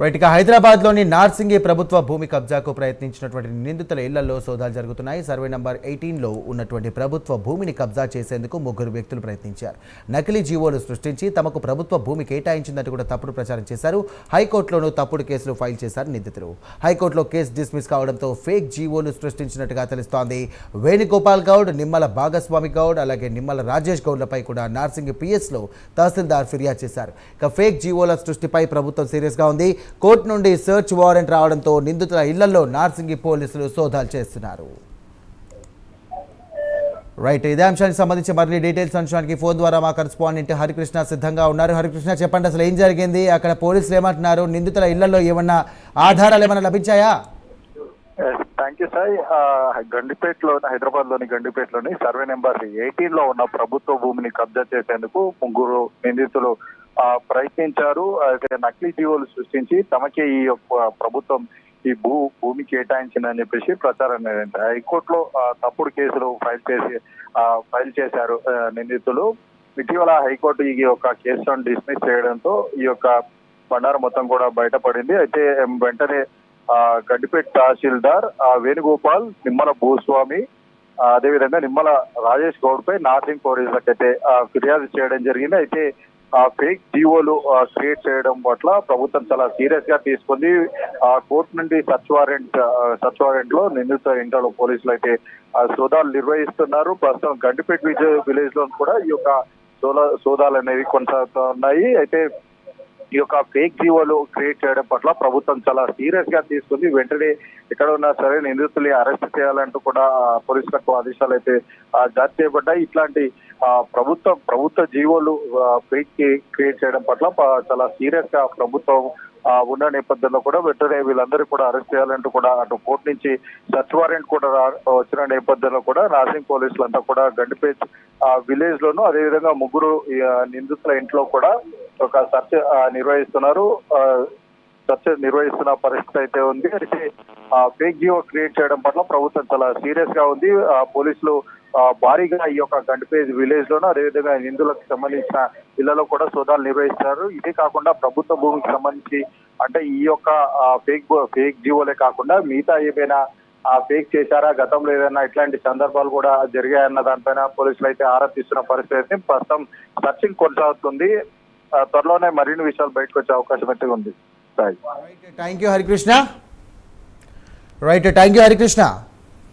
Right ఇక హైదరాబాద్లోని నార్సింగి ప్రభుత్వ భూమి కబ్జాకు ప్రయత్నించినటువంటి నిందితుల ఇళ్లలో సోదాలు జరుగుతున్నాయి. సర్వే నంబర్ 18లో ఉన్నటువంటి ప్రభుత్వ భూమిని కబ్జా చేసేందుకు ముగ్గురు వ్యక్తులు ప్రయత్నించారు. నకిలీ జీవోలు సృష్టించి తమకు ప్రభుత్వ భూమి కేటాయించిందంటూ కూడా తప్పుడు ప్రచారం చేశారు. హైకోర్టులోనూ తప్పుడు కేసులు ఫైల్ చేశారు నిందితులు. హైకోర్టులో కేసు డిస్మిస్ కావడంతో ఫేక్ జీవోలు సృష్టించినట్టుగా తెలుస్తోంది. వేణుగోపాల్ గౌడ్, నిమ్మల భాగస్వామి గౌడ్, అలాగే నిమ్మల రాజేష్ గౌడ్లపై కూడా నార్సింగి పిఎస్లో తహసీల్దార్ ఫిర్యాదు చేశారు. ఇక ఫేక్ జీవోల సృష్టిపై ప్రభుత్వం సీరియస్గా ఉంది. కోర్టు నుండి సెర్చ్ వారెంట్ రావడంతో నిందితుల ఇళ్లలో నార్సింగి పోలీసులు సోదాలు చేస్తున్నారు. రైట్, ఇదే అంశానికి సంబంధించి మరిన్ని డీటెయిల్స్ అంశానికి ఫోన్ ద్వారా మా కరెస్పాండెంట్ హరికృష్ణ సిద్ధంగా ఉన్నారు. హరికృష్ణ, చెప్పండి, అసలు ఏం జరిగింది? అక్కడ పోలీసులు ఏమంటున్నారు? నిందితుల ఇళ్లలో ఏమన్నా ఆధారాలు ఏమైనా లభించాయా? Thank you Sai. హైదరాబాద్ లోని గండిపేటలోని సర్వే నెంబర్ 18లో ఉన్న ప్రభుత్వ భూమిని కబ్జా చేసేందుకు ముగ్గురు నిందితులు ప్రయత్నించారు. అయితే నకిలీ జీవోలు సృష్టించి తమకే ఈ ప్రభుత్వం ఈ భూమి కేటాయించిందని చెప్పేసి ప్రచారం హైకోర్టులో తప్పుడు కేసులు ఫైల్ చేశారు నిందితులు. ఇటీవల హైకోర్టు ఈ యొక్క కేసులను డిస్మిస్ చేయడంతో ఈ యొక్క బండారం మొత్తం కూడా బయటపడింది. అయితే వెంటనే గండిపేట తహసీల్దార్ వేణుగోపాల్, నిమ్మల భూస్వామి, అదేవిధంగా నిమ్మల రాజేష్ గౌడ్ పై నార్సింగ్ పోలీసులకైతే ఫిర్యాదు చేయడం జరిగింది. అయితే ఫేక్ జీవోలు క్రియేట్ చేయడం పట్ల ప్రభుత్వం చాలా సీరియస్ గా తీసుకుంది. కోర్టు నుండి సర్చ్ వారెంట్ లో నిందితుల ఇంట్లో పోలీసులు అయితే సోదాలు నిర్వహిస్తున్నారు. ప్రస్తుతం గండిపేట విలేజ్ లో కూడా ఈ యొక్క సోదాలు అనేవి కొనసాగుతున్నాయి. అయితే ఈ యొక్క ఫేక్ జీవోలు క్రియేట్ చేయడం పట్ల ప్రభుత్వం చాలా సీరియస్ గా తీసుకుంది. వెంటనే ఎక్కడ ఉన్నా సరే నిందితుల్ని అరెస్ట్ చేయాలంటూ కూడా పోలీసులకు ఆదేశాలు అయితే జారీ చేయబడ్డాయి. ఇట్లాంటి ప్రభుత్వ జీవోలు ఫేక్ క్రియేట్ చేయడం పట్ల చాలా సీరియస్ గా ప్రభుత్వం ఉన్న నేపథ్యంలో కూడా వెంటనే వీళ్ళందరూ కూడా అరెస్ట్ చేయాలంటూ కూడా అటు కోర్టు నుంచి సర్చ్ వారెంట్ కూడా వచ్చిన నేపథ్యంలో కూడా నార్సింగ్ పోలీసులంతా కూడా గండిపేట్ విలేజ్ లోను, అదేవిధంగా ముగ్గురు నిందితుల ఇంట్లో కూడా ఒక నిర్వహిస్తున్న పరిస్థితి అయితే ఉంది. అయితే ఫేక్ జియో క్రియేట్ చేయడం పట్ల ప్రభుత్వం చాలా సీరియస్ గా ఉంది. పోలీసులు భారీగా ఈ యొక్క గండిపేట్ విలేజ్ లోను, అదేవిధంగా నిందితులకు సంబంధించిన ఇళ్లలో కూడా సోదాలు నిర్వహిస్తారు. ఇదే కాకుండా ప్రభుత్వ భూమికి సంబంధించి అంటే ఈ యొక్క ఫేక్ జియోలే కాకుండా మిగతా ఏమైనా ఫేక్ చేశారా, గతంలో ఏదైనా ఇట్లాంటి సందర్భాలు కూడా జరిగాయన్న దానిపైన పోలీసులు అయితే ఆరా తీస్తున్న పరిస్థితి. ప్రస్తుతం సర్చింగ్ కొనసాగుతుంది. త్వరలోనే మరిన్ని విషయాలు బయటకు వచ్చే అవకాశం అయితే ఉంది. Thank you Harikrishna.